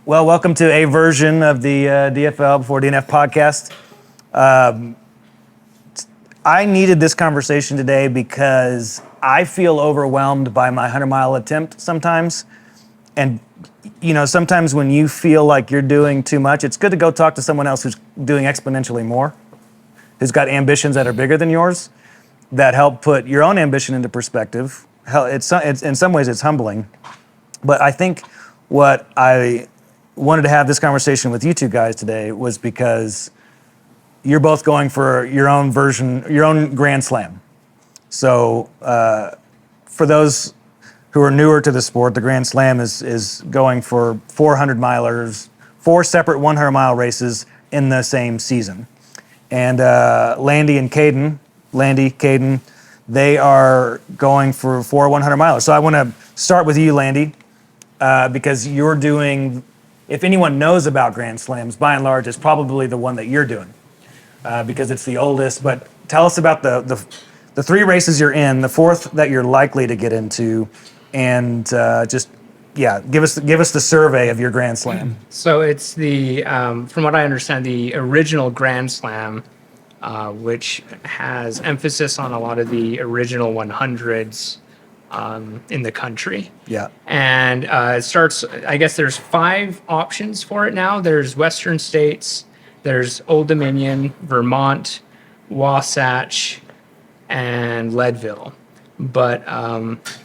Well, welcome to a version of the DFL Before DNF podcast. I needed this conversation today because I feel overwhelmed by my 100-mile attempt sometimes. And, you know, sometimes when you feel like you're doing too much, it's good to go talk to someone else who's doing exponentially more, who's got ambitions that are bigger than yours, that help put your own ambition into perspective. It's in some ways, it's humbling. But I think what I wanted to have this conversation with you two guys today was because you're both going for your own version, your own Grand Slam. So for those who are newer to the sport, the Grand Slam is going for 400 milers, 4 separate 100-mile races in the same season. And Landy, Kaden, they are going for 4 100-milers. So I want to start with you, Landy, because you're doing, if anyone knows about Grand Slams, by and large, it's probably the one that you're doing because it's the oldest. But tell us about the 3 races you're in, the 4th that you're likely to get into, and give us the survey of your Grand Slam. So it's the, from what I understand, the original Grand Slam, which has emphasis on a lot of the original 100s in the country. Yeah. And it starts, I guess there's 5 options for it now. There's Western States, there's Old Dominion, Vermont, Wasatch, and Leadville. But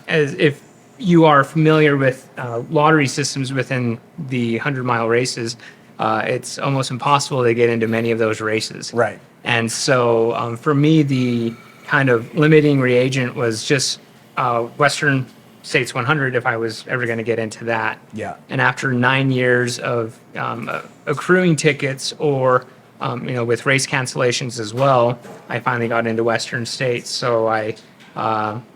if you are familiar with lottery systems within the 100-mile races, it's almost impossible to get into many of those races. Right. And so for me, the kind of limiting reagent was just Western States 100 if I was ever going to get into that. Yeah. And after 9 years of accruing tickets or, with race cancellations as well, I finally got into Western States. So I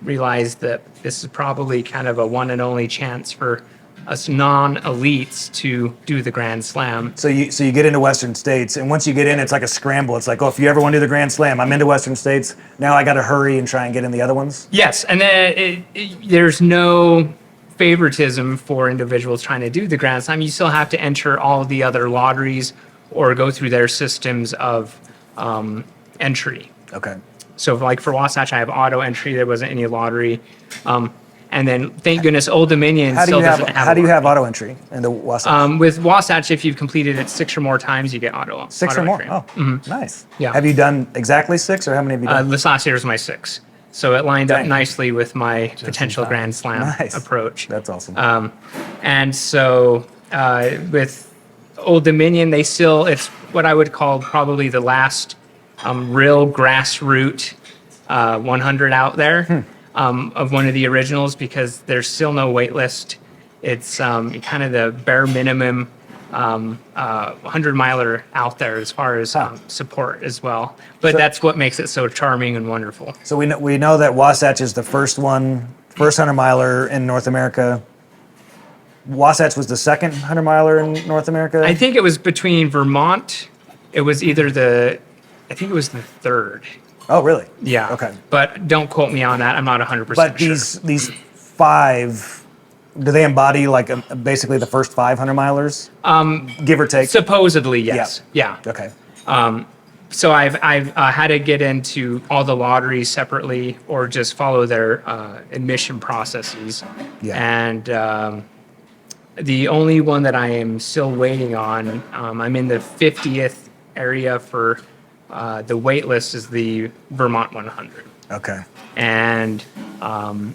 realized that this is probably kind of a one and only chance for us non-elites to do the Grand Slam. So you get into Western States, and once you get in, it's like a scramble. It's like, oh, if you ever want to do the Grand Slam, I'm into Western States. Now I got to hurry and try and get in the other ones. Yes, and then there's no favoritism for individuals trying to do the Grand Slam. You still have to enter all of the other lotteries or go through their systems of entry. Okay. So like for Wasatch, I have auto entry. There wasn't any lottery. And then, thank goodness, Old Dominion still doesn't have. How do you have auto entry into Wasatch? With Wasatch, if you've completed it 6 or more times, you get auto. 6 or more. Oh, nice. Yeah. Have you done exactly 6, or how many have you done? This last year was my 6, so it lined up nicely with my potential Grand Slam approach. That's awesome. And so with Old Dominion, it's what I would call probably the last real grassroots 100 out there. Of one of the originals, because there's still no wait list. It's kind of the bare minimum 100-miler out there as far as support as well. But that's what makes it so charming and wonderful. So we know that Wasatch is the first 100-miler in North America. Wasatch was the second 100-miler in North America? I think it was between Vermont. It was I think it was the 3rd. Oh, really? Yeah. Okay. But don't quote me on that. I'm not 100% sure. But these 5, do they embody like basically the first 500-milers? Give or take? Supposedly, yes. Yeah. Okay. So I've had to get into all the lotteries separately or just follow their admission processes. Yeah. And the only one that I am still waiting on, I'm in the 50th area for the wait list is the Vermont 100. Okay. And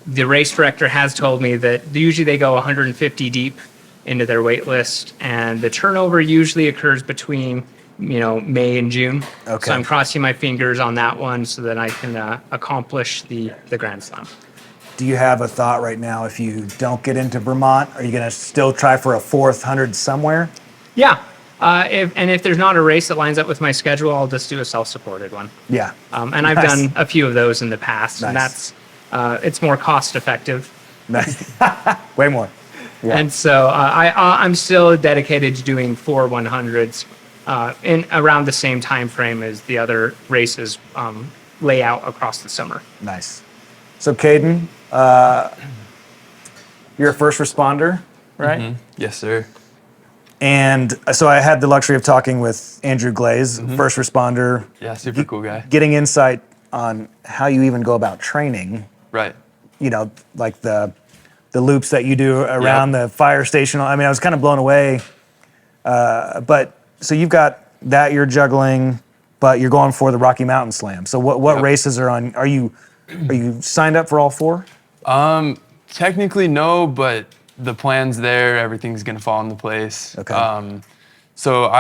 the race director has told me that usually they go 150 deep into their wait list, and the turnover usually occurs between May and June. Okay. So I'm crossing my fingers on that one so that I can accomplish the Grand Slam. Do you have a thought right now, if you don't get into Vermont, are you going to still try for a 4th 100 somewhere? Yeah. If there's not a race that lines up with my schedule, I'll just do a self-supported one. Yeah. And I've done a few of those in the past, and that's it's more cost effective. Nice. Way more. Yeah. And so I'm still dedicated to doing 4 100s in around the same time frame as the other races lay out across the summer. Nice. So Kaden, you're a first responder, right? Mm-hmm. Yes, sir. And so I had the luxury of talking with Andrew Glaze, first responder. Yeah, super cool guy. Getting insight on how you even go about training, Right. like the loops that you do around the fire station. I mean, I was kind of blown away. But so you've got that you're juggling, but you're going for the Rocky Mountain Slam. So what races are on? Are you signed up for all 4? Technically no, but the plan's there. Everything's gonna fall into place. Okay. So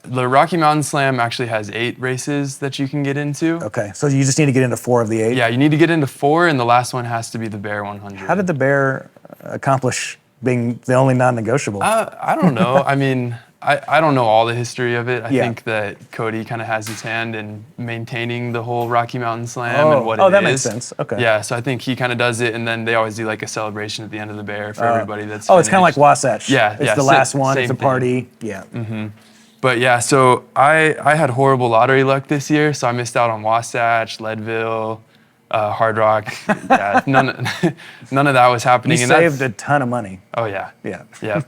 the Rocky Mountain Slam actually has 8 races that you can get into. Okay. So you just need to get into 4 of the 8. Yeah, you need to get into 4, and the last one has to be the Bear 100. How did the Bear accomplish being the only non-negotiable? I don't know. I mean, I don't know all the history of it. I Yeah. think that Cody kind of has his hand in maintaining the whole Rocky Mountain Slam and what it is. Oh, that makes sense. Okay. Yeah, so I think he kind of does it, and then they always do like a celebration at the end of the Bear for everybody that's Oh, it's kind of like finished. Wasatch. Yeah, It's yeah, the last one. It's a same thing. party. Yeah. But yeah, so I had horrible lottery luck this year, so I missed out on Wasatch, Leadville, Hard Rock. Yeah, none of that was happening. You and saved that's, a ton of money. Oh yeah. Yeah. Yeah.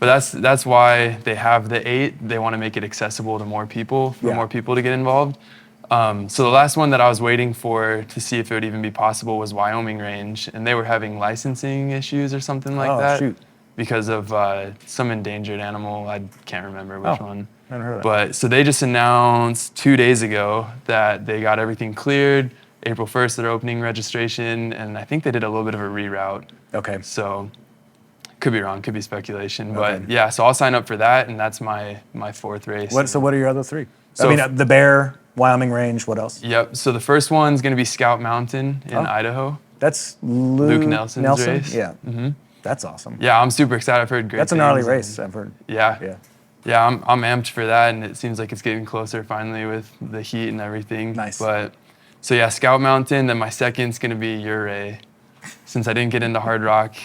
But that's why they have the 8. They want to make it accessible to more people, for Yeah. more people to get involved. So the last one that I was waiting for to see if it would even be possible was Wyoming Range, and they were having licensing issues or something like Oh, that. shoot. Because of some endangered animal. I can't remember which one. I haven't heard of that. But so they just announced 2 days ago that they got everything cleared. April 1st, they're opening registration, and I think they did a little bit of a reroute. Okay. So could be wrong, could be speculation. Okay. But yeah, so I'll sign up for that, and that's my 4th race. So what are your other 3? So- the Bear, Wyoming Range. What else? Yep. So the first one's going to be Scout Mountain in Idaho. That's Luke Nelson's race. Yeah. Mm-hmm. That's awesome. Yeah, I'm super excited. I've heard great That's a gnarly things, race. and- I've heard. Yeah. Yeah. Yeah, I'm amped for that, and it seems like it's getting closer finally with the heat and everything. Nice. But so yeah, Scout Mountain. Then my second's gonna be Ouray, since I didn't get into Hard Rock.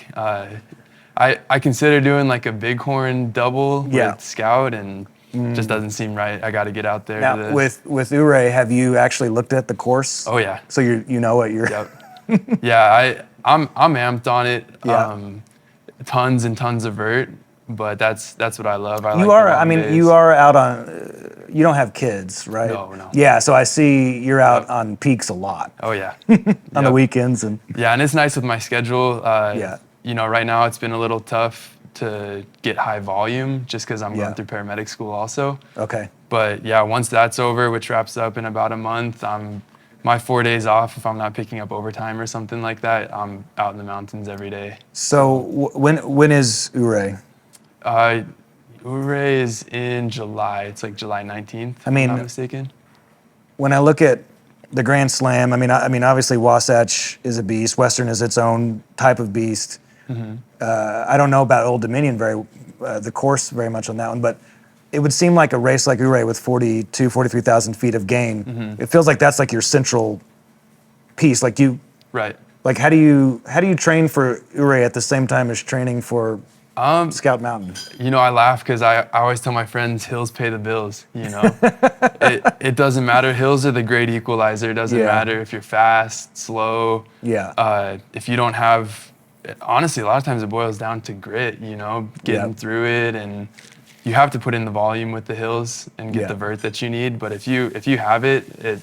I consider doing like a Bighorn double Yeah. with Scout, and it just doesn't seem right. I got to get out there. Now, to with Ouray, have you actually looked at the course? Oh yeah. So you know what you're. Yep. Yeah, I'm amped on it. Yeah. Tons and tons of vert, but that's what I love. I like You the are. long I mean, days. you are out on. You don't have kids, right? No. Yeah. So I see you're out on peaks a lot Oh yeah. on the weekends and. Yeah, and it's nice with my schedule. Yeah. You know, right now it's been a little tough to get high volume just because I'm Yeah. going through paramedic school also. Okay. But yeah, once that's over, which wraps up in about a month, my 4 days off, if I'm not picking up overtime or something like that, I'm out in the mountains every day. So when is Ouray? Ouray is in July. It's like July 19th, I mean- if I'm not mistaken. When I look at the Grand Slam, I mean, obviously Wasatch is a beast. Western is its own type of beast. I don't know about Old Dominion the course very much on that one, but it would seem like a race like Ouray with 43,000 feet of gain. It feels like that's like your central piece. Like Right. how do you train for Ouray at the same time as training for Scout Mountain? You know, I laugh because I always tell my friends hills pay the bills, you know. it doesn't matter. Hills are the great equalizer. It doesn't Yeah. matter if you're fast, slow. Yeah. If you don't have, honestly, a lot of times it boils down to grit, you know, getting Yeah. through it, and you have to put in the volume with the hills and get Yeah. the vert that you need. But if you have it,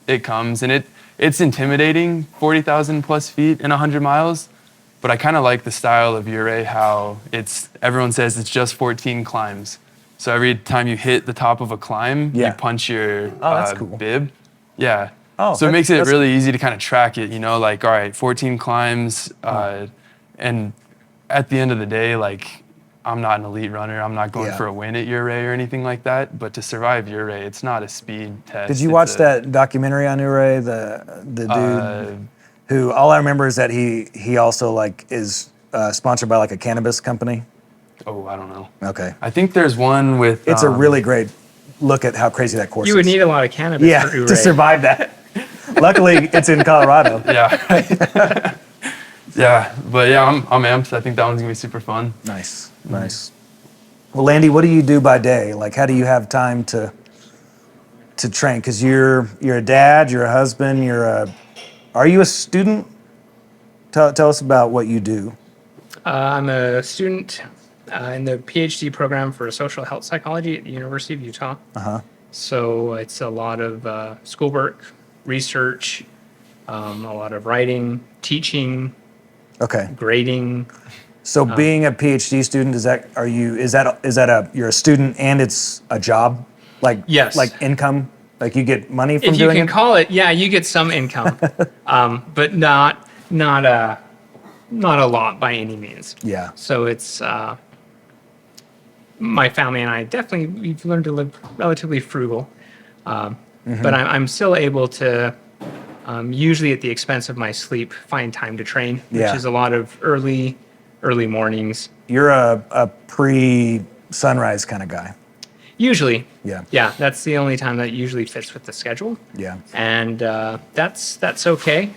it comes, and it's intimidating, 40,000 plus feet in 100 miles. But I kind of like the style of Ouray, how everyone says it's just 14 climbs. So every time you hit the top of a climb, Yeah. you punch your that's cool. bib. Yeah. Oh, So it makes it that's- really easy to kind of track it, you know, like, all right, 14 climbs. And at the end of the day, like, I'm not an elite runner. I'm not going Yeah. for a win at Ouray or anything like that. But to survive Ouray, it's not a speed test. Did you it's watch a- that documentary on Ouray? The dude who all I remember is that he also like is sponsored by like a cannabis company. Oh, I don't know. Okay. I think there's one with. It's a really great look at how crazy that course You is. would need a lot of cannabis yeah, for Ouray. to survive that. Luckily, it's in Colorado. Yeah. Yeah, but yeah, I'm amped. I think that one's gonna be super fun. Nice, nice. Well, Landy, what do you do by day? Like, how do you have time to train? Because you're a dad, you're a husband, are you a student? Tell us about what you do. I'm a student in the PhD program for social health psychology at the University of Utah. So it's a lot of schoolwork, research, a lot of writing, teaching, Okay. grading. So being a PhD student, is that you're a student and it's a job? Like Yes. like income? Like you get money from If you doing can it? call it, yeah, you get some income, but not a lot by any means. Yeah. So it's my family and I we've learned to live relatively frugal, but I'm still able to, usually at the expense of my sleep, find time to train, which Yeah. is a lot of early mornings. You're a pre-sunrise kind of guy. Usually, Yeah. yeah, that's the only time that usually fits with the schedule. Yeah. And that's okay.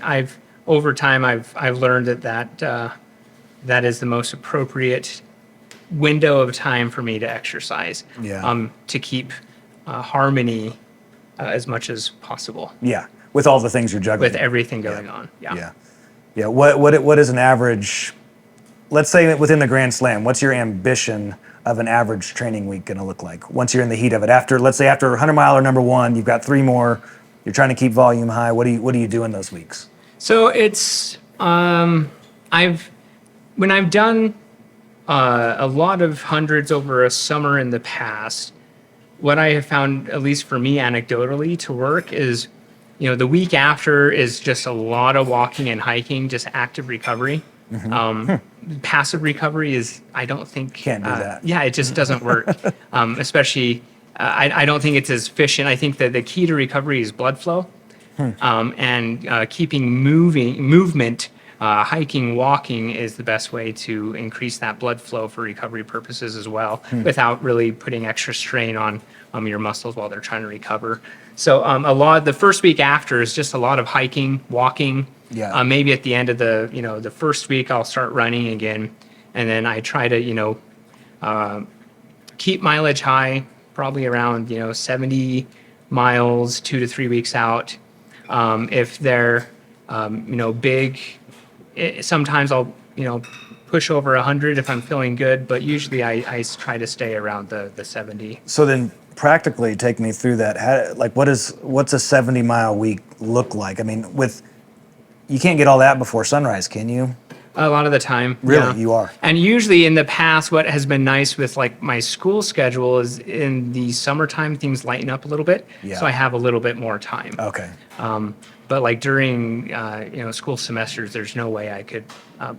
Over time I've learned that is the most appropriate window of time for me to exercise. Yeah. To keep harmony as much as possible Yeah. With all the things you're juggling. with everything going on. Yeah. Yeah. Yeah. What is an average, let's say within the Grand Slam, what's your ambition of an average training week going to look like once you're in the heat of it? Let's say after 100 miler number one, you've got 3 more, you're trying to keep volume high. What do you do in those weeks? So it's when I've done a lot of hundreds over a summer in the past, what I have found, at least for me anecdotally, to work is, the week after is just a lot of walking and hiking, just active recovery. Passive recovery is, I don't think, Can't do that. Yeah, it just doesn't work. Especially, I don't think it's as efficient. I think that the key to recovery is blood flow, and keeping movement. Hiking, walking is the best way to increase that blood flow for recovery purposes as well, without really putting extra strain on your muscles while they're trying to recover. So the first week after is just a lot of hiking, walking. Yeah. Maybe at the end of the first week I'll start running again, and then I try to keep mileage high, probably around 70 miles 2 to 3 weeks out. If they're big. Sometimes I'll, push over 100 if I'm feeling good, but usually I try to stay around the 70. So then practically take me through that. What's a 70-mile week look like? I mean, you can't get all that before sunrise, can you? A lot of the time. Really? Yeah. You are? And usually in the past, what has been nice with my school schedule is in the summertime, things lighten up a little bit. Yeah. So I have a little bit more time. Okay. But during school semesters, there's no way I could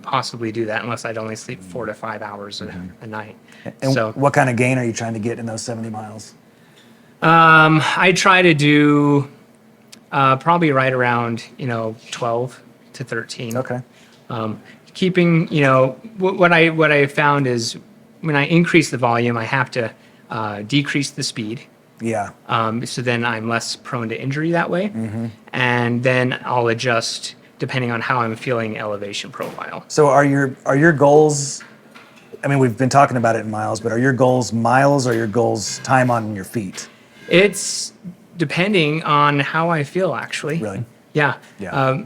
possibly do that unless I'd only sleep 4 to 5 hours a night. And So what kind of gain are you trying to get in those 70 miles? I try to do probably right around 12 to 13. Okay. Keeping what I found is when I increase the volume, I have to decrease the speed. Yeah. So then I'm less prone to injury that way. And then I'll adjust depending on how I'm feeling elevation profile. So are your goals, I mean, we've been talking about it in miles, but are your goals miles or your goals time on your feet? It's depending on how I feel, actually. Really? Yeah. Yeah.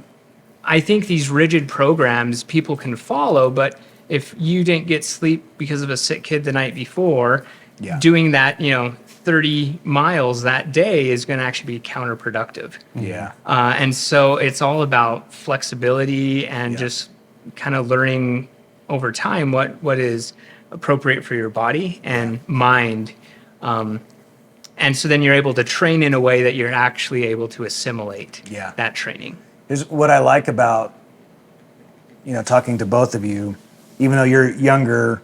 I think these rigid programs people can follow, but if you didn't get sleep because of a sick kid the night before, Yeah. doing that, 30 miles that day is going to actually be counterproductive. Yeah. And so it's all about flexibility and Yeah. just kind of learning over time what is appropriate for your body and mind. And so then you're able to train in a way that you're actually able to assimilate Yeah. that training. Here's what I like about, talking to both of you, even though you're younger,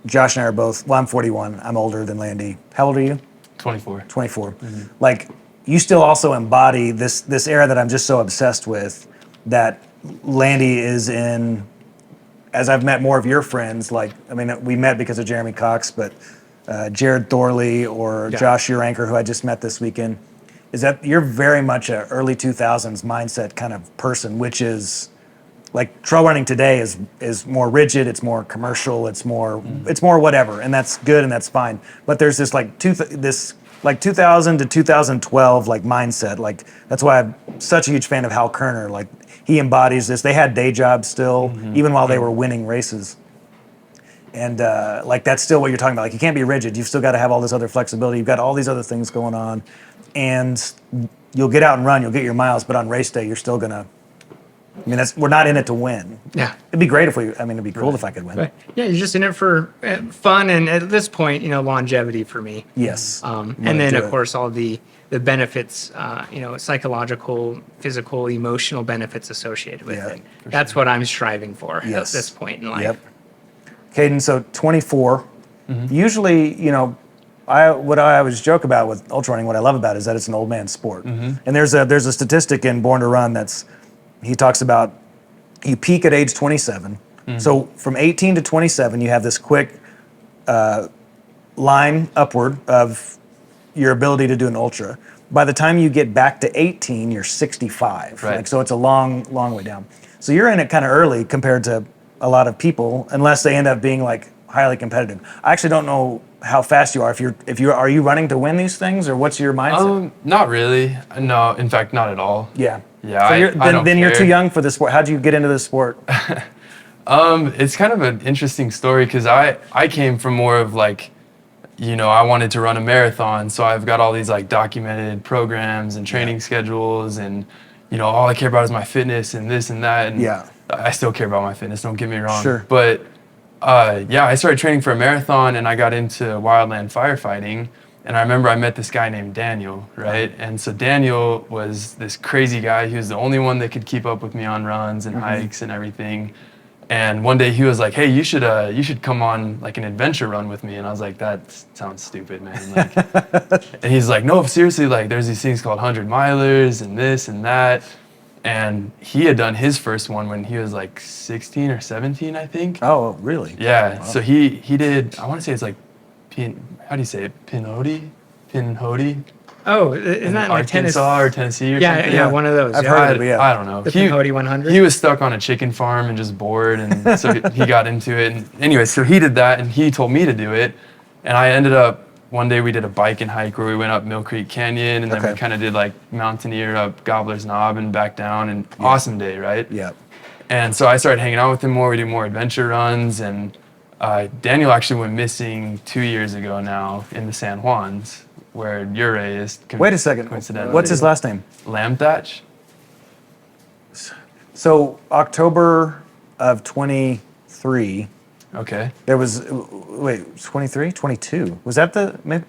Josh and I are both, well, I'm 41, I'm older than Landy. How old are you? 24. 24. Like, you still also embody this era that I'm just so obsessed with, that Landy is in, as I've met more of your friends, we met because of Jeremy Cox, but Jared Thorley or Yeah. Josh Uranker, who I just met this weekend, is that you're very much a early 2000s mindset kind of person, which is, like, trail running today is more rigid, it's more commercial, it's more whatever, and that's good and that's fine. But there's this 2000 to 2012 mindset. That's why I'm such a huge fan of Hal Kerner. He embodies this. They had day jobs still, even while they were winning races. And like that's still what you're talking about. Like you can't be rigid. You've still got to have all this other flexibility. You've got all these other things going on, and you'll get out and run. You'll get your miles, but on race day, you're still gonna. I mean, we're not in it to win. Yeah. It'd be great if we. I mean, it'd be cool if I could win. But yeah, you're just in it for fun, and at this point, longevity for me. Yes. And then of course all the benefits, psychological, physical, emotional benefits associated with it. That's what I'm striving for at this point in life. Yep. Kaden, so 24. Usually, what I always joke about with ultra running, what I love about it is that it's an old man's sport. And there's a statistic in Born to Run he talks about you peak at age 27. So from 18 to 27, you have this quick line upward of your ability to do an ultra. By the time you get back to 18, you're 65. Right. So it's a long, long way down. So you're in it kind of early compared to a lot of people, unless they end up being like highly competitive. I actually don't know how fast you are. Are you running to win these things, or what's your mindset? Not really. No, in fact, not at all. Yeah. Yeah. So I don't then you're care. too young for the sport. How'd you get into this sport? It's kind of an interesting story because I came from more of like, I wanted to run a marathon, so I've got all these like documented programs and training schedules, and all I care about is my fitness and this and that. And I still care about my fitness. Don't get me wrong. Sure. But I started training for a marathon, and I got into wildland firefighting. And I remember I met this guy named Daniel, right? And so Daniel was this crazy guy. He was the only one that could keep up with me on runs and hikes and everything. And one day he was like, "Hey, you should come on like an adventure run with me." And I was like, "That sounds stupid, man." Like, and he's like, "No, seriously, like there's these things called 100 milers and this and that." And he had done his first one when he was like 16 or 17, I think. Oh, really? Yeah. Wow. So he did, I want to say it's like, how do you say it? Pinhoti? Oh, isn't that like Tennessee? Arkansas or Tennessee or something? Yeah, one of those. I've yeah. heard of it, yeah. I don't know. The Pinhoti 100? He was stuck on a chicken farm and just bored, and so he got into it. And anyway, so he did that, and he told me to do it. And I ended up, one day we did a bike and hike where we went up Mill Creek Canyon, and then we kind of did like Mountaineer up Gobbler's Knob and back down, and awesome day, right? Yeah. And so I started hanging out with him more. We do more adventure runs, and Daniel actually went missing 2 years ago now in the San Juans, where your Ray is. Wait a second. Coincidentally. What's his last name? Lamb Thatch. So October of 23, Okay. there was, 23, 22. Was that maybe?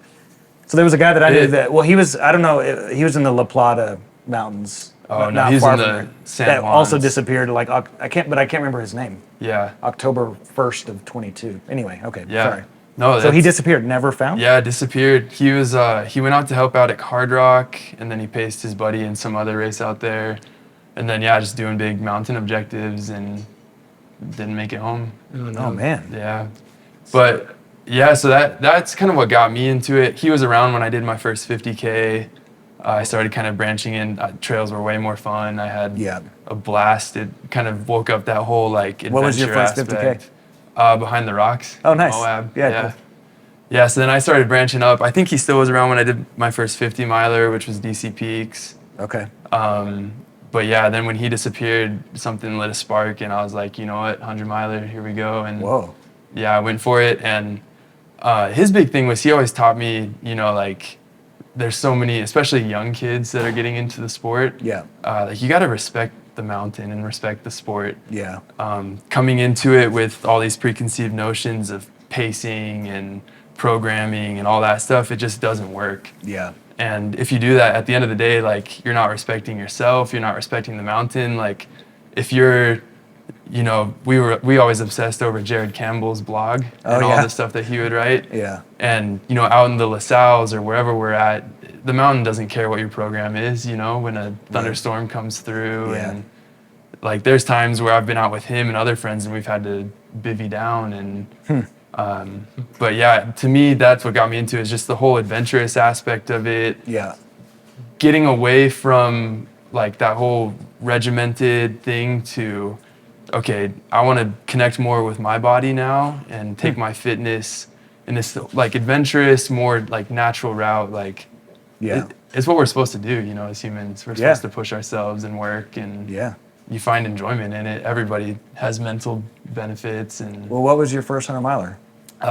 So there was a guy that I knew that, well, he was, I don't know, he was in the La Plata Mountains. Oh, no, not he's far in from the there. San That Juans. also disappeared, like, I can't remember his name. Yeah. October 1st of 22. Anyway, okay, Yeah. sorry. No, So he that's- disappeared, never found? Yeah, disappeared. He went out to help out at Hard Rock, and then he paced his buddy in some other race out there, and then just doing big mountain objectives, and didn't make it home. Oh, man. Yeah, but yeah, so that's kind of what got me into it. He was around when I did my first 50K. I started kind of branching in. Trails were way more fun. I had a blast. It kind of woke up that whole like adventure What was your first aspect. 50K? Behind the rocks. Oh, nice. Moab. Yeah, Yeah. cool. Yeah, so then I started branching up. I think he still was around when I did my first 50 miler, which was DC Peaks. Okay. But yeah, then when he disappeared, something lit a spark, and I was like, you know what, 100 miler, here we go. And Whoa. yeah, I went for it. And his big thing was he always taught me, like there's so many, especially young kids that are getting into the sport. Yeah. Like you got to respect the mountain and respect the sport. Yeah. Coming into it with all these preconceived notions of pacing and programming and all that stuff, it just doesn't work. Yeah. And if you do that, at the end of the day, like you're not respecting yourself, you're not respecting the mountain. Like if you're, we always obsessed over Jared Campbell's blog and all the stuff that he would write. Yeah. And, out in the LaSalle's or wherever we're at, the mountain doesn't care what your program is, when a thunderstorm comes through. Yeah. And like there's times where I've been out with him and other friends and we've had to bivvy down. And but yeah, to me, that's what got me into it, is just the whole adventurous aspect of it. Yeah. Getting away from like that whole regimented thing to, okay, I want to connect more with my body now and take my fitness in this like adventurous, more like natural route. Like, Yeah. it's what we're supposed to do, as humans. We're supposed to push ourselves and work and, you find enjoyment in it. Everybody has mental benefits. And Well, what was your first 100 miler?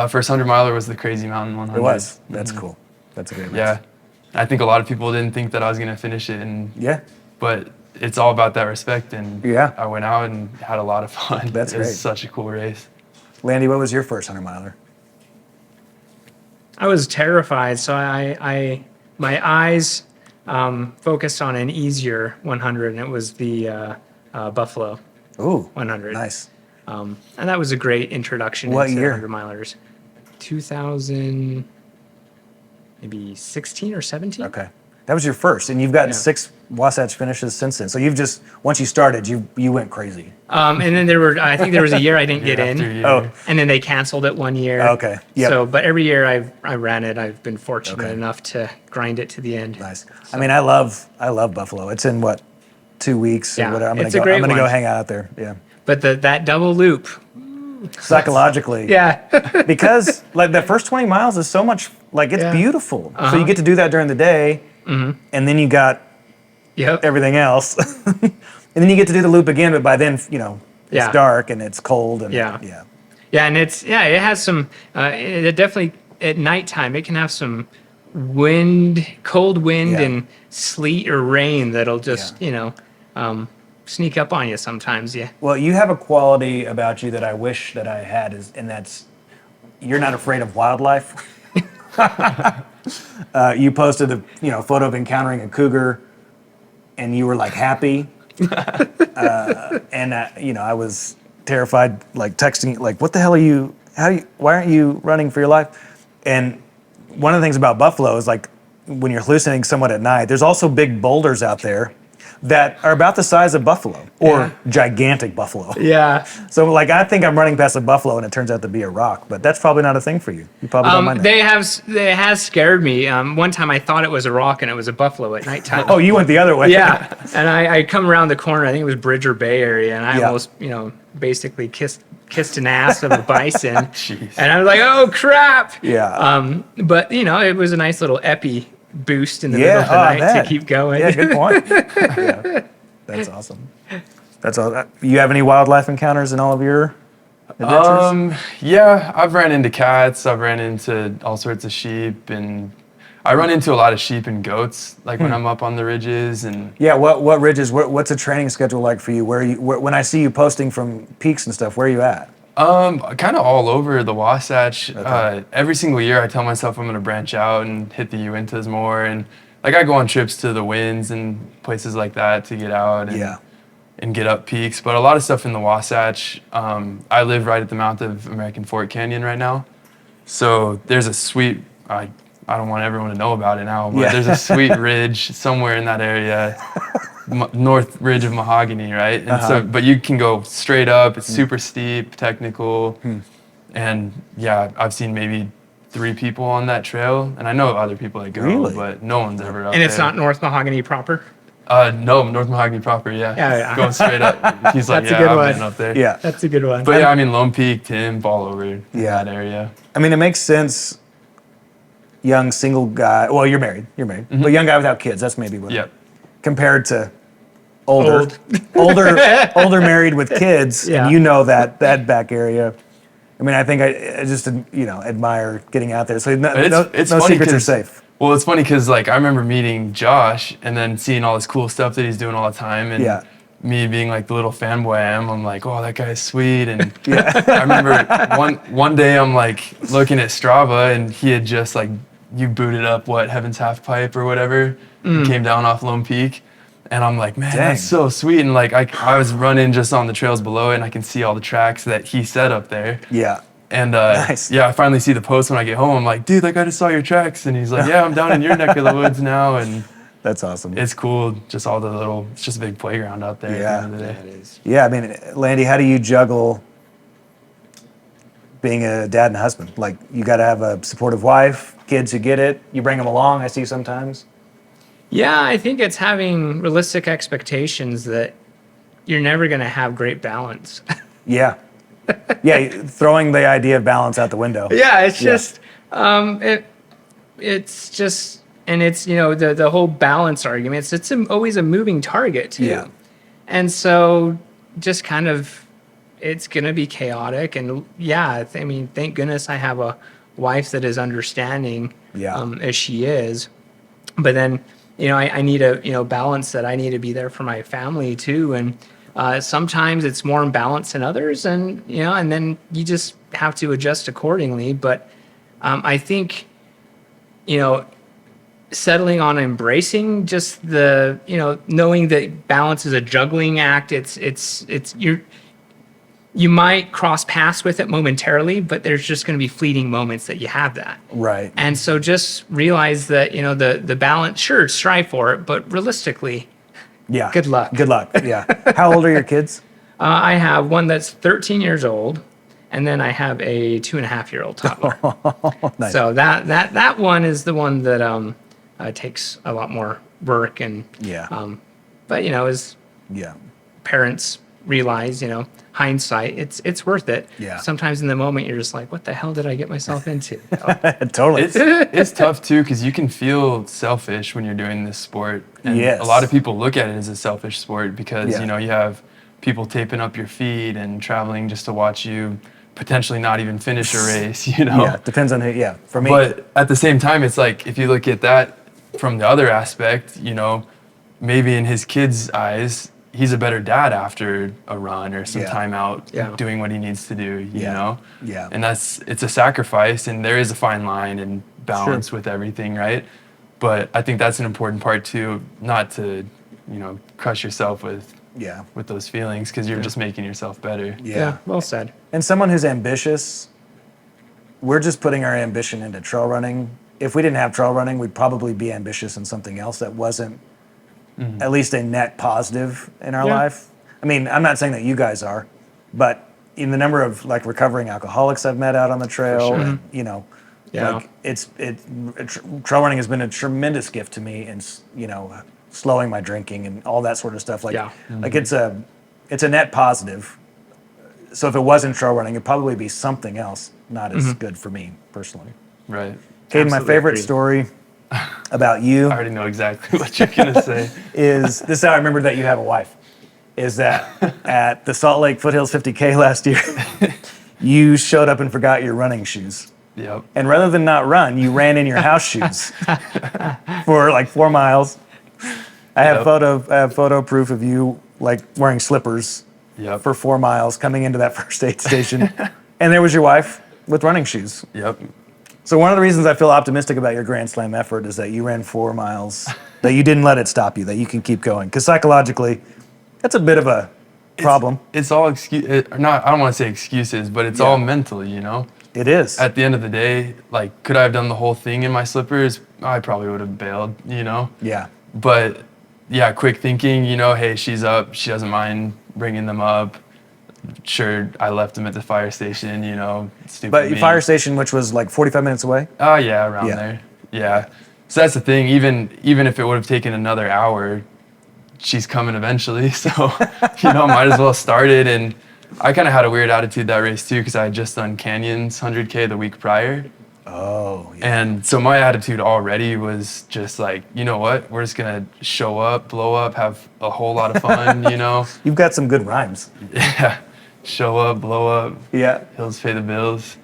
first 100 miler was the Crazy Mountain 100. It was. That's cool. That's a great race. Yeah. I think a lot of people didn't think that I was going to finish it. Yeah. But it's all about that respect. And Yeah. I went out and had a lot of fun. That's It was great. such a cool race. Landy, what was your first 100 miler? I was terrified, so my eyes focused on an easier 100, and it was the Buffalo Ooh, 100. nice. And that was a great introduction What into year? 100 milers. 2000, maybe 16 or 17. Okay. That was your first, and you've gotten Yeah. 6 Wasatch finishes since then. So you've just, once you started, you went crazy. And then I think there was a year I didn't get Year after in. year. Oh, And then they canceled it one year. okay. Yep. So, but every year I ran it, I've been fortunate Okay. enough to grind it to the end. Nice. I mean, I love Buffalo. It's in what, 2 weeks or Yeah, whatever. it's a great I'm gonna go one. hang out out there. Yeah. But that double loop, Psychologically. yeah, Because like the first 20 miles is so much, like it's Yeah. beautiful. So Uh-huh. you get to do that during the day, and then you got yep, everything else. And then you get to do the loop again, but by then, it's Yeah. dark and it's cold and Yeah. yeah. yeah, and it has some. It definitely at nighttime it can have some cold wind, Yeah. and sleet or rain that'll just Yeah. sneak up on you sometimes. Yeah, Well, you have a quality about you that I wish that I had, and that's you're not afraid of wildlife. You posted a photo of encountering a cougar, and you were like happy, and I was terrified, like texting, like, what the hell are you? Why aren't you running for your life? And one of the things about buffalo is like when you're hallucinating somewhat at night, there's also big boulders out there that are about the size of buffalo or Yeah. gigantic buffalo. yeah. So like I think I'm running past a buffalo and it turns out to be a rock, but that's probably not a thing for you. You probably don't mind that. They has scared me. One time I thought it was a rock and it was a buffalo at nighttime. Oh, you went the other way. Yeah, and I come around the corner. I think it was Bridger Bay area, and I Yeah. almost basically kissed an ass of a bison. Jeez. And I was like, oh crap. Yeah. But it was a nice little epi boost in the Yeah, middle of the I night bet. to keep going. Yeah, good point. Yeah. That's awesome. That's all. You have any wildlife encounters in all of your adventures? Yeah, I've ran into cats. I've ran into all sorts of sheep, and I run into a lot of sheep and goats, like when I'm up on the ridges. And Yeah. What ridges? What's a training schedule like for you? When I see you posting from peaks and stuff, where are you at? kind of all over the Wasatch. Okay. Every single year, I tell myself I'm going to branch out and hit the Uintas more, and like I go on trips to the Winds and places like that to get out and Yeah. and get up peaks. But a lot of stuff in the Wasatch. I live right at the mouth of American Fork Canyon right now, so there's a sweet. I don't want everyone to know about it now, but Yeah. there's a sweet ridge somewhere in that area, north ridge of Mahogany, right? And so, but you can go straight up. It's super steep, technical, and yeah, I've seen maybe 3 people on that trail, and I know other people that go, Really? but no one's ever up And it's there. not North Mahogany proper. No, North Mahogany proper, yeah. Yeah. Going straight up. He's like, That's a yeah, good I've one. been up there. Yeah. That's a good one. But yeah, I mean, Lone Peak, Tim, all over in Yeah. that area. I mean, it makes sense. Young single guy. Well, you're married. You're married. But young guy without kids. That's maybe what. Yep. Compared to older, Old. older married with kids, Yeah. and that back area. I mean, I think I just admire getting out there. So no It's funny secrets are 'cause- safe. Well, it's funny because like I remember meeting Josh and then seeing all this cool stuff that he's doing all the time, and Yeah. me being like the little fanboy I am, I'm like, oh, that guy's sweet. And I remember one day I'm like looking at Strava, and he had just like you booted up Heaven's Half Pipe or whatever, and came down off Lone Peak. And I'm like, man, Dang. that's so sweet. And like I was running just on the trails below it, and I can see all the tracks that he set up there. Yeah. And Nice. yeah, I finally see the post when I get home. I'm like, dude, like I just saw your tracks. And he's like, yeah, I'm down in your neck of the woods now. And That's awesome. it's cool. Just all the it's just a big playground out there. Yeah. At the end of the day. That is. Yeah, I mean, Landy, how do you juggle being a dad and husband? Like, you got to have a supportive wife, kids who get it. You bring them along, I see sometimes. Yeah, I think it's having realistic expectations that you're never going to have great balance. Yeah. Yeah, throwing the idea of balance out the window. Yeah, it's Yeah. just it's just, and it's the whole balance argument. It's always a moving target too. Yeah. And so just kind of, it's going to be chaotic. And yeah, I mean, thank goodness I have a wife that is understanding as she is. But then, I need a, balance that I need to be there for my family too. And sometimes it's more imbalanced than others. And, and then you just have to adjust accordingly. But I think, settling on embracing just the, knowing that balance is a juggling act. You might cross paths with it momentarily, but there's just going to be fleeting moments that you have that. Right. And so just realize that, the balance, sure, strive for it, but realistically, Yeah. good luck. Good luck. Yeah. How old are your kids? I have one that's 13 years old, and then I have a 2.5-year-old toddler. Nice. So that one is the one that takes a lot more work. And but as Yeah. parents realize, hindsight, it's worth it. Yeah. Sometimes in the moment you're just like, what the hell did I get myself into? Totally. It's tough too, because you can feel selfish when you're doing this sport. And Yes. a lot of people look at it as a selfish sport because, Yeah. you have people taping up your feed and traveling just to watch you potentially not even finish a race, Yeah. Depends on who. Yeah. For me. But at the same time, it's like, if you look at that from the other aspect, maybe in his kid's eyes, he's a better dad after a run or some time out doing what he needs to do, you know? Yeah. And it's a sacrifice, and there is a fine line and balance with everything, right? But I think that's an important part too, not to, crush yourself with those feelings, because you're just making yourself better. Yeah, well said. And someone who's ambitious, we're just putting our ambition into trail running. If we didn't have trail running, we'd probably be ambitious in something else that wasn't at least a net positive in our life. I mean, I'm not saying that you guys are, but in the number of like recovering alcoholics I've met out on the trail, and, like trail running has been a tremendous gift to me, and slowing my drinking and all that sort of stuff. Like, like it's a net positive. So if it wasn't trail running, it'd probably be something else not as good for me personally. Right. Kaden, my favorite story about you I already know exactly what you're going to say. is, this is how I remember that you have a wife, is that at the Salt Lake Foothills 50K last year, you showed up and forgot your running shoes. Yep. And rather than not run, you ran in your house shoes for like 4 miles. I have photo proof of you like wearing slippers for 4 miles coming into that first aid station. And there was your wife with running shoes. Yep. So one of the reasons I feel optimistic about your Grand Slam effort is that you ran 4 miles, that you didn't let it stop you, that you can keep going. Because psychologically, that's a bit of a problem. It's all I don't want to say excuses, but it's all mental, It is. At the end of the day, like, could I have done the whole thing in my slippers? I probably would have bailed, Yeah. But yeah, quick thinking, hey, she's up. She doesn't mind bringing them up. Sure, I left them at the fire station, stupid But me. fire station, which was like 45 minutes away? Oh, yeah, around there. Yeah. So that's the thing. Even if it would have taken another hour, she's coming eventually. So, might as well start it. And I kind of had a weird attitude that race too, because I had just done Canyons 100K the week prior. Oh, yeah. And so my attitude already was just like, you know what? We're just going to show up, blow up, have a whole lot of fun, You've got some good rhymes. Yeah. Show up, blow up. Yeah. Hills pay the bills.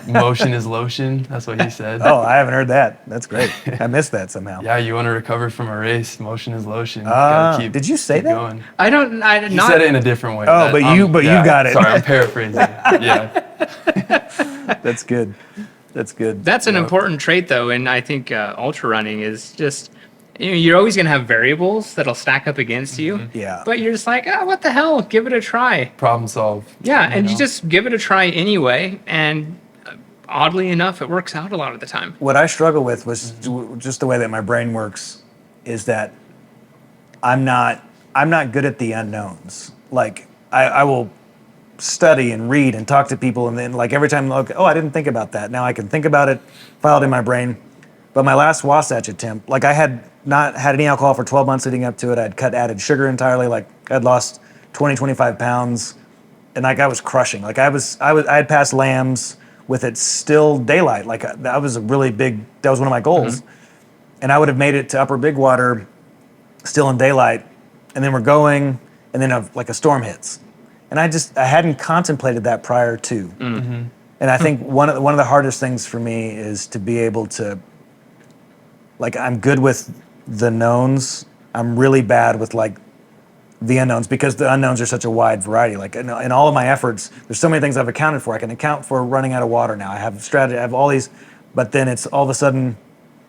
Motion is lotion. That's what he said. Oh, I haven't heard that. That's great. I missed that somehow. Yeah, you want to recover from a race. Motion is lotion. Gotta Did you say that? Going. I did He not. said it in a different way. Oh, you got it. Sorry, I'm paraphrasing. Yeah. That's good. That's good. That's an important trait, though, and I think ultra running is just, you're always going to have variables that'll stack up against you. Yeah. But you're just like, what the hell? Give it a try. Problem solved. Yeah, and you just give it a try anyway, and oddly enough, it works out a lot of the time. What I struggle with was just the way that my brain works is that I'm not good at the unknowns. Like I will study and read and talk to people, and then like every time, like, I didn't think about that. Now I can think about it, file it in my brain. But my last Wasatch attempt, like I had not had any alcohol for 12 months leading up to it. I'd added sugar entirely. Like I'd lost 20, 25 pounds, and like I was crushing. Like I had passed Lambs with it still daylight. Like that was one of my goals. And I would have made it to Upper Big Water still in daylight. And then we're going, and then like a storm hits. And I hadn't contemplated that prior to. Mm-hmm. And I think one of the hardest things for me is to be able to, like, I'm good with the knowns. I'm really bad with like the unknowns, because the unknowns are such a wide variety. Like in all of my efforts, there's so many things I've accounted for. I can account for running out of water now. I have strategy. I have all these, but then it's all of a sudden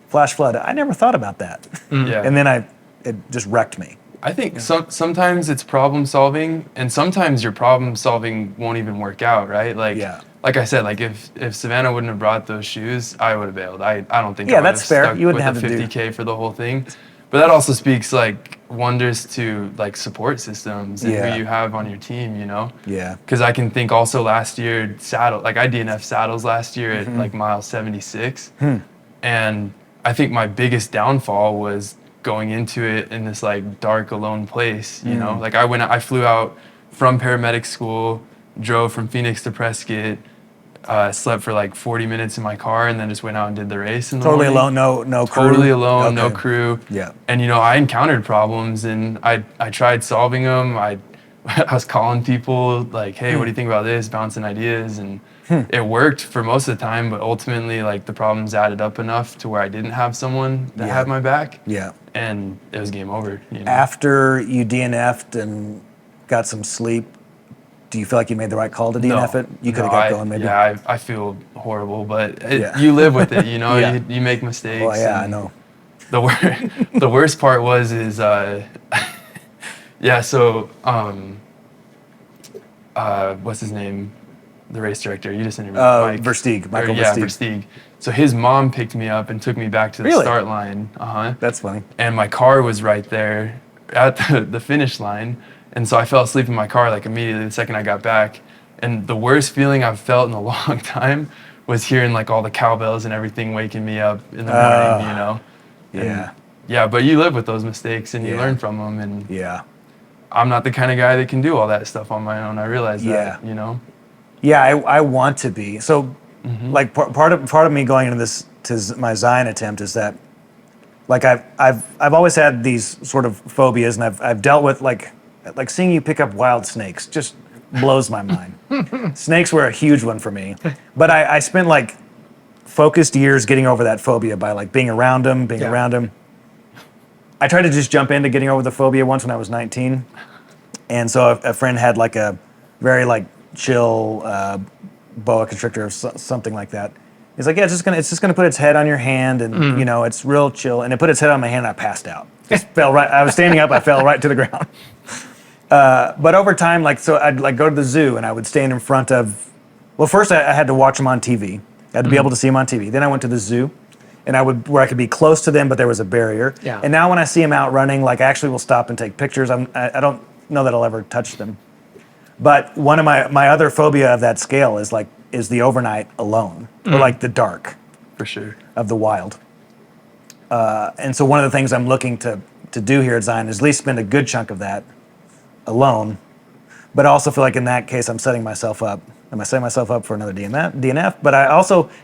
flash flood. I never thought about that. Yeah. And then it just wrecked me. I think sometimes it's problem solving, and sometimes your problem solving won't even work out, right? Like, Yeah. like I said, like if Savannah wouldn't have brought those shoes, I would have bailed. I don't think Yeah, I would that's have fair. stuck You wouldn't with have the to do- 50K for the whole thing. But that also speaks like wonders to like support systems and Yeah. who you have on your team, you know? Yeah. Because I can think also last year, I DNF saddles last year Mm-hmm. at like mile 76. Hmm. And I think my biggest downfall was going into it in this like dark, alone place, you know? Like I flew out from paramedic school, drove from Phoenix to Prescott, slept for like 40 minutes in my car, and then just went out and did the race in the Totally morning. alone, no crew? Totally alone, no Okay. crew. Yeah. And you know, I encountered problems, and I tried solving them. I was calling people like, "Hey, what do you think about this?" Bouncing ideas, and it worked for most of the time. But ultimately, like the problems added up enough to where I didn't have someone that Yeah. had my back, Yeah. and it was game over. You know? After you DNF'd and got some sleep, do you feel like you made the right call to DNF it? You could have got going maybe? Yeah, I feel horrible, but Yeah. you live with it. You know, Yeah. you make mistakes. Well, yeah, I and know. The worst part is yeah. So what's his name? The race director. You just interviewed Mike. Versteeg, Michael Yeah, Versteeg. Versteeg. So his mom picked me up and took me back to the Really? start line. That's funny. And my car was right there at the finish line. And so I fell asleep in my car like immediately the second I got back. And the worst feeling I've felt in a long time was hearing like all the cowbells and everything waking me up in the morning, you know? Yeah. Yeah, but you live with those mistakes and you Yeah. learn from them. And Yeah. I'm not the kind of guy that can do all that stuff on my own. I realize Yeah. that, you know? Yeah, I want to be. So, like part of me going into this my Zion attempt is that, like I've always had these sort of phobias, and I've dealt with like seeing you pick up wild snakes just blows my mind. Snakes were a huge one for me, but I spent like focused years getting over that phobia by like being around them, Yeah. around them. I tried to just jump into getting over the phobia once when I was 19, and so a friend had like a very like chill boa constrictor or something like that. He's like, yeah, it's just gonna put its head on your hand, and you know, it's real chill. And it put its head on my hand, and I passed out. Just fell right. I was standing up, I fell right to the ground. But over time, like, so I'd like go to the zoo, and I would stand in front of. Well, first I had to watch them on TV. I had to be able to see them on TV. Then I went to the zoo, and where I could be close to them, but there was a barrier. Yeah. And now when I see them out running, like I actually will stop and take pictures. I don't know that I'll ever touch them. But one of my other phobia of that scale is the overnight alone, or like the dark For sure. of the wild. And so one of the things I'm looking to do here at Zion is at least spend a good chunk of that alone. But I also feel like in that case I'm setting myself up. Am I setting myself up for another DNF? But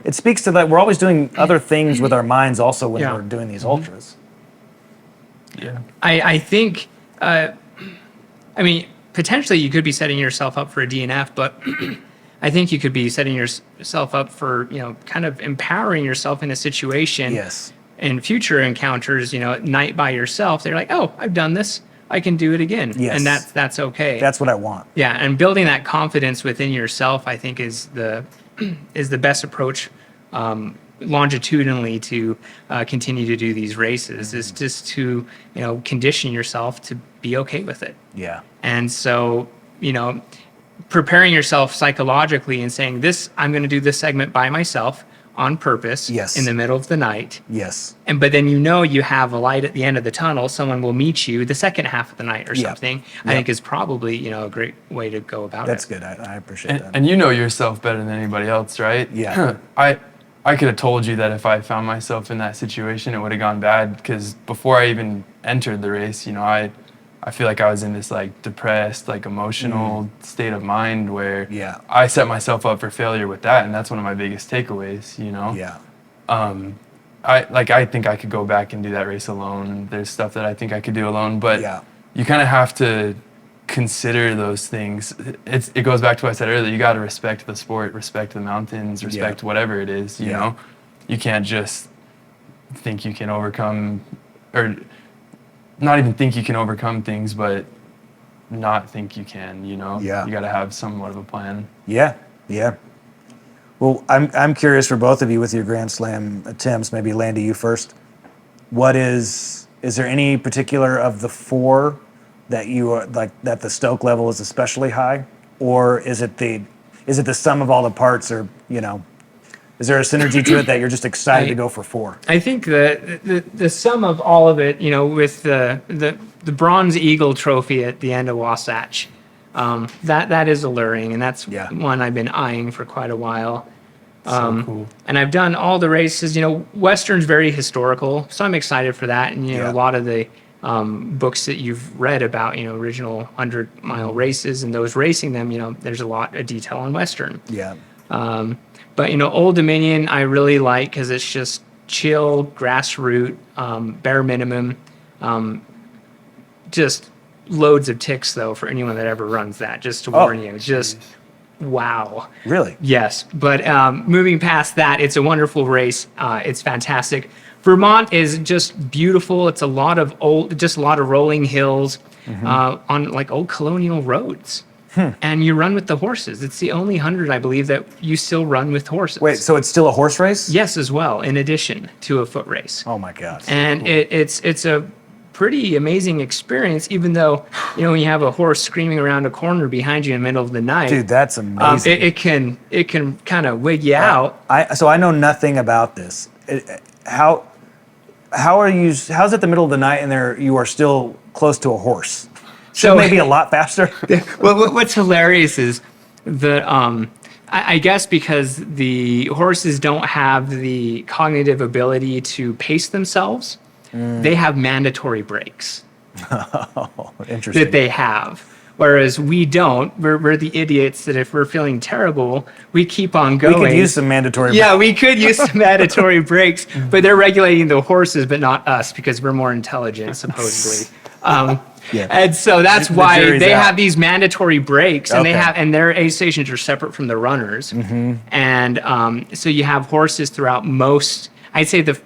it speaks to that we're always doing other things with our minds also when Yeah. we're doing these ultras. Yeah. I think, I mean, potentially you could be setting yourself up for a DNF, but I think you could be setting yourself up for, you know, kind of empowering yourself in a situation. Yes. In future encounters, you know, at night by yourself, they're like, oh, I've done this. I can do it again. Yes. And that's okay. That's what I want. Yeah, and building that confidence within yourself, I think, is the best approach longitudinally to continue to do these races. Is just to, you know, condition yourself to be okay with it. Yeah. And so, you know, preparing yourself psychologically and saying, this, I'm going to do this segment by myself on purpose. Yes. In the middle of the night. Yes. But then you know you have a light at the end of the tunnel. Someone will meet you the second half of the night or Yeah. something. I Yeah. think is probably, you know, a great way to go about That's it. good. I appreciate that. And you know yourself better than anybody else, right? Yeah. I could have told you that if I found myself in that situation, it would have gone bad. Because before I even entered the race, you know, I feel like I was in this like depressed, like emotional state of mind where Yeah. I set myself up for failure with that, and that's one of my biggest takeaways. You know. Yeah. I think I could go back and do that race alone. There's stuff that I think I could do alone, but Yeah. you kind of have to consider those things. It goes back to what I said earlier. You got to respect the sport, respect the mountains, respect whatever it is. You know, you can't just think you can overcome, or not even think you can overcome things, but not think you can. You know, you got to have somewhat of a plan. Yeah. Well, I'm curious for both of you with your Grand Slam attempts. Maybe Landy, you first. Is there any particular of the four that you are like that the stoke level is especially high, or is it the sum of all the parts, or is there a synergy to it that you're just excited to go for four? I think the sum of all of it, with the Bronze Eagle trophy at the end of Wasatch, that is alluring, and that's one I've been eyeing for quite a while. So cool. And I've done all the races. Western's very historical, so I'm excited for that. And a lot of the books that you've read about, original 100-mile races and those racing them, there's a lot of detail on Western. Yeah. But Old Dominion I really like because it's just chill, grassroots, bare minimum. Just loads of ticks though for anyone that ever runs that. Just to warn you, just. Wow. Really? Yes. But moving past that, it's a wonderful race. It's fantastic. Vermont is just beautiful. It's a lot of rolling hills on like old colonial roads. And you run with the horses. It's the only 100, I believe, that you still run with horses. Wait, so it's still a horse race? Yes, as well, in addition to a foot race. Oh my God. And cool. It's a pretty amazing experience, even though when you have a horse screaming around a corner behind you in the middle of the night. Dude, that's amazing. It can kind of wig you out. So I know nothing about this. How's it the middle of the night and you are still close to a horse? So maybe a lot faster. Well, what's hilarious is that I guess because the horses don't have the cognitive ability to pace themselves. They have mandatory breaks. Oh, interesting. That they have. Whereas we don't. We're the idiots that if we're feeling terrible, we keep on going. We could use some mandatory breaks. Yeah, we could use some mandatory breaks, but they're regulating the horses, but not us because we're more intelligent, supposedly. And so that's why they have these mandatory breaks, and and their aid stations are separate from the runners. And so you have horses throughout most. I'd say the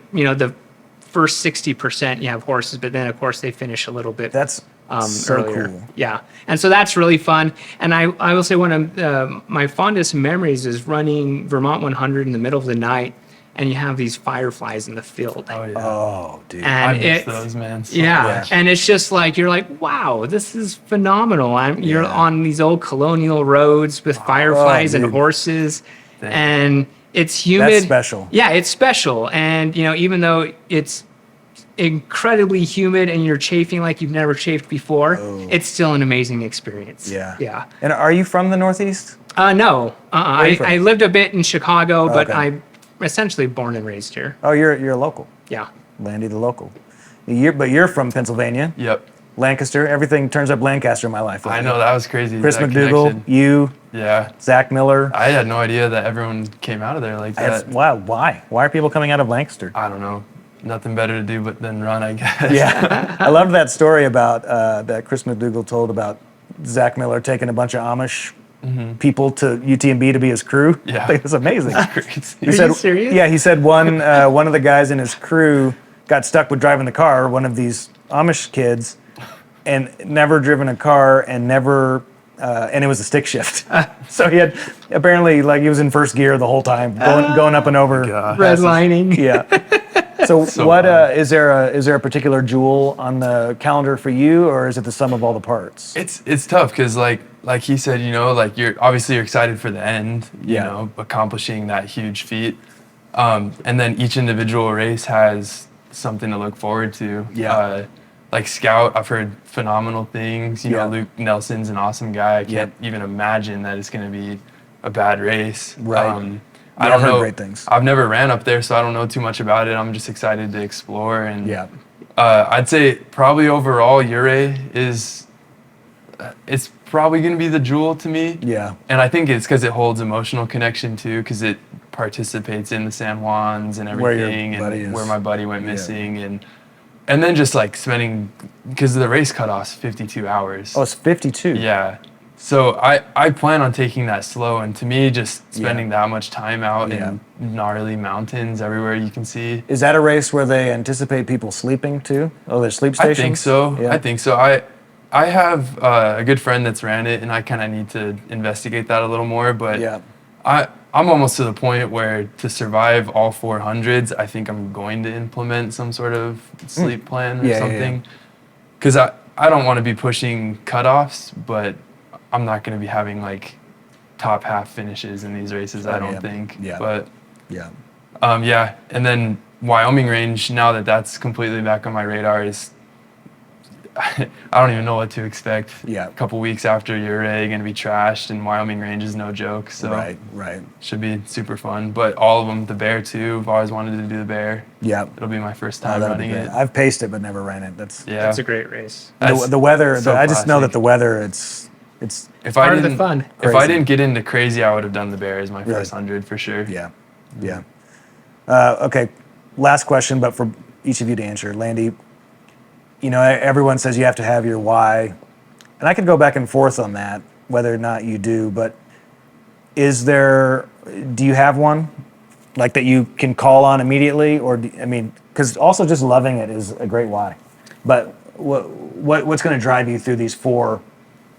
first 60% you have horses, but then of course they finish a little bit. That's so earlier. cool. Yeah, and so that's really fun. And I will say one of my fondest memories is running Vermont 100 in the middle of the night, and you have these fireflies in the field. Oh yeah. Oh, dude. And I miss those, man. So much. And it's just like you're like, wow, this is phenomenal. You're on these old colonial roads with fireflies and horses, and it's humid. That's special. Yeah, it's special. And even though it's incredibly humid and you're chafing like you've never chafed before, it's still an amazing experience. Yeah. And are you from the Northeast? No. Where are you from? I lived a bit in Chicago, but Okay. I'm essentially born and raised here. Oh, you're a local. Yeah. Landy, the local. But you're from Pennsylvania. Yep. Lancaster. Everything turns up Lancaster in my life. I know, that was crazy. Chris that McDougall, connection. you, Yeah. Zach Miller. I had no idea that everyone came out of there like that. Wow. Why? Why are people coming out of Lancaster? I don't know. Nothing better to do than run, I guess. Yeah. I loved that story about that Chris McDougall told about Zach Miller taking a bunch of Amish people to UTMB to be his crew. Yeah. I think it's amazing. Crazy. He said, you serious? Yeah, he said one of the guys in his crew got stuck with driving the car, one of these Amish kids, and never driven a car and never, and it was a stick shift. So he had, apparently, he was in first gear the whole time, going up and over. God. Redlining. Yeah. So So is there a particular jewel on the calendar for you, or is it the sum of all the parts? It's tough because like he said, you're obviously excited for the end, accomplishing that huge feat. And then each individual race has something to look forward to. Yeah. Like Scout, I've heard phenomenal things. Luke Nelson's an awesome guy. I can't even imagine that it's going to be a bad race. Right. I don't I've heard know. great things. I've never ran up there, so I don't know too much about it. I'm just excited to explore. And Yeah. I'd say probably overall, Ouray is. It's probably going to be the jewel to me. Yeah. And I think it's because it holds emotional connection too, because it participates in the San Juans and Where your everything, buddy is. where my buddy went missing, and and then just like spending, because the race cutoff's 52 hours. Oh, it's 52. Yeah. So I plan on taking that slow, and to me, just spending that much time out in gnarly mountains everywhere you can see. Is that a race where they anticipate people sleeping too? Oh, there's sleep stations? I think so. Yeah. I think so. I have a good friend that's ran it, and I kind of need to investigate that a little more. But I'm almost to the point where to survive all 400s, I think I'm going to implement some sort of sleep plan or something. Because I don't want to be pushing cutoffs, but I'm not going to be having like top half finishes in these races, I don't think. Yeah. But and then Wyoming range, now that that's completely back on my radar, is I don't even know what to expect. Yeah. A couple weeks after Ouray, going to be trashed, and Wyoming range is no joke. So right. should be super fun. But all of them, the Bear too. I've always wanted to do the Bear. Yeah. It'll be my first time running it. I've paced it but never ran it. That's a great race. The weather. So I just know that classic. the weather. It's if part I of the didn't, fun. If I didn't get into crazy, I would have done the Bear as my first 100 for sure. Yeah. Okay. Last question, but for each of you to answer, Landy. You know, everyone says you have to have your why, and I could go back and forth on that, whether or not you do. But do you have one, like that you can call on immediately, or because also just loving it is a great why. But what's going to drive you through these 4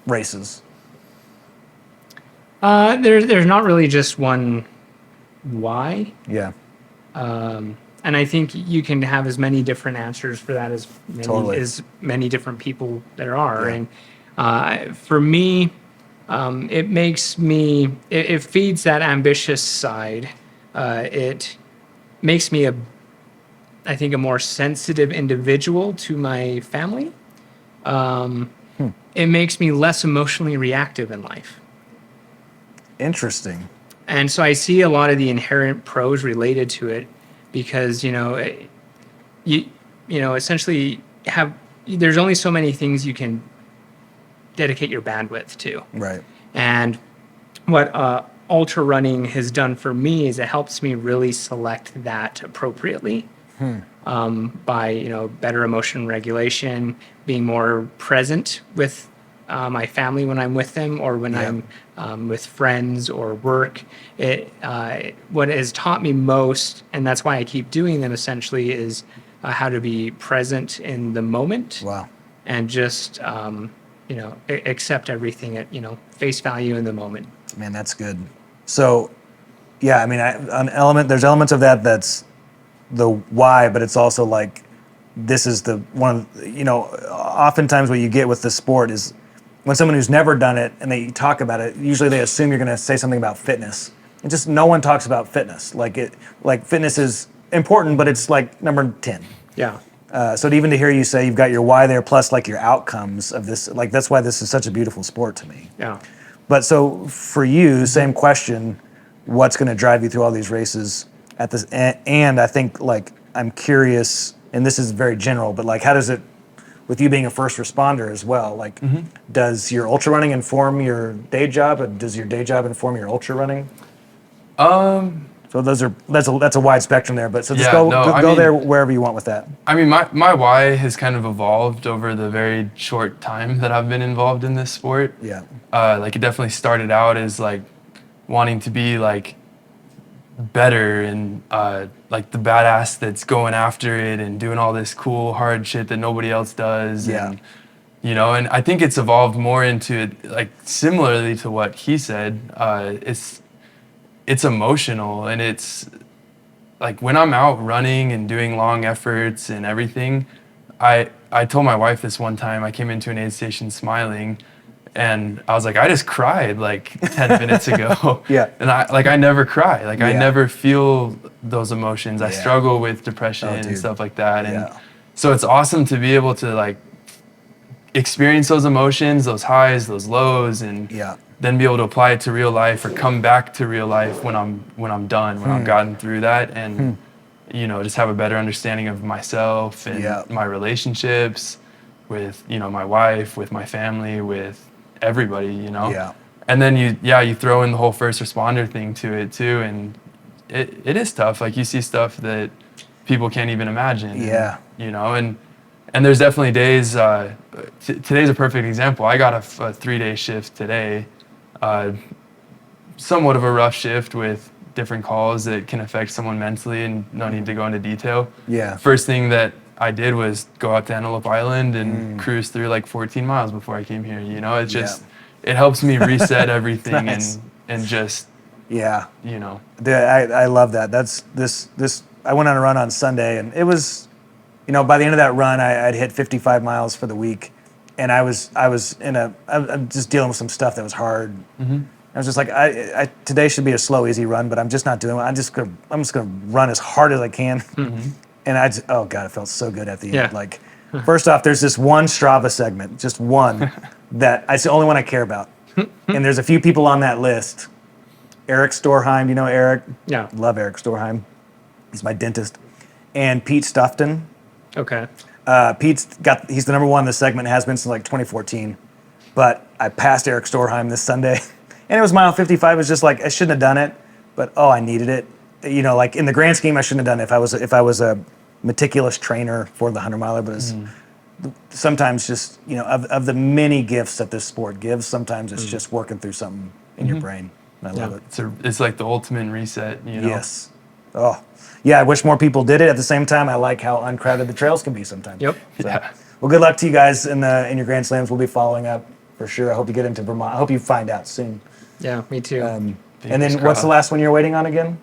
races? There's not really just one why. Yeah. And I think you can have as many different answers for that as many different people there are. Yeah. And for me, it feeds that ambitious side. It makes me I think a more sensitive individual to my family. It makes me less emotionally reactive in life. Interesting. And so I see a lot of the inherent pros related to it, because you essentially there's only so many things you can dedicate your bandwidth to. Right. And what ultra running has done for me is it helps me really select that appropriately. By better emotion regulation, being more present with my family when I'm with them, or when I'm with friends or work. What has taught me most, and that's why I keep doing them essentially, is how to be present in the moment. Wow. And just accept everything at face value in the moment. Man, that's good. So, yeah, I mean, there's elements of that that's the why, but it's also like this is the one. Oftentimes what you get with the sport is when someone who's never done it and they talk about it, usually they assume you're going to say something about fitness. And just no one talks about fitness. Like fitness is important, but it's like number 10. Yeah. So even to hear you say you've got your why there, plus like your outcomes of this, like that's why this is such a beautiful sport to me. Yeah. But so for you, same question: what's going to drive you through all these races at this? And I think like I'm curious, and this is very general, but like how does it, with you being a first responder as well, like does your ultra running inform your day job, and does your day job inform your ultra running? So that's a wide spectrum there, but so just go there wherever you want with that. I mean, my why has kind of evolved over the very short time that I've been involved in this sport. Yeah. Like it definitely started out as like wanting to be like better and like the badass that's going after it and doing all this cool hard shit that nobody else does. Yeah. And, and I think it's evolved more into like similarly to what he said. It's emotional, and it's like when I'm out running and doing long efforts and everything, I told my wife this one time. I came into an aid station smiling, and I was like, I just cried like 10 minutes ago. Yeah. And I never cry. Like I never feel those emotions. I struggle with depression and stuff like that. And so it's awesome to be able to like experience those emotions, those highs, those lows, and then be able to apply it to real life or come back to real life when I'm done, when I've gotten through that, and just have a better understanding of myself and my relationships with my wife, with my family, with everybody, And then you throw in the whole first responder thing to it too, and it is tough. Like you see stuff that people can't even imagine. Yeah. And And there's definitely days. Today's a perfect example. I got a 3-day shift today, somewhat of a rough shift with different calls that can affect someone mentally, and no need to go into detail. Yeah. First thing that I did was go out to Antelope Island and cruise through like 14 miles before I came here. You know, it's just it helps me reset everything Nice. and just Yeah. you know. I love that. That's this. I went on a run on Sunday, and it was, by the end of that run, I'd hit 55 miles for the week, and I was I'm just dealing with some stuff that was hard. I was just like, I today should be a slow, easy run, but I'm just not doing it. I'm just gonna run as hard as I can. And oh God, it felt so good at the Yeah. end. Like, first off, there's this one Strava segment, just one, that it's the only one I care about. And there's a few people on that list. Eric Storheim, you know Eric? Yeah. Love Eric Storheim. He's my dentist. And Pete Stufton. Okay. He's the number one in this segment, has been since like 2014. But I passed Eric Storheim this Sunday. And it was mile 55. It was just like, I shouldn't have done it, but I needed it. Like in the grand scheme, I shouldn't have done it if I was a meticulous trainer for the 100-miler. But it's sometimes just, of the many gifts that this sport gives, sometimes it's just working through something in your brain. And I love it. It's like the ultimate reset. You know. Yes. Oh, yeah. I wish more people did it. At the same time, I like how uncrowded the trails can be sometimes. Yep. So, Yeah. well, good luck to you guys in your Grand Slams. We'll be following up for sure. I hope you get into Vermont. I hope you find out soon. Yeah, me too. And Fingers then what's crossed. the last one you're waiting on again?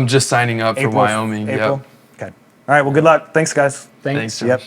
Just signing up for Wyoming. April. Yep. Okay. All right. Well, good luck. Thanks, guys. Thanks. Thanks, Josh. Yep.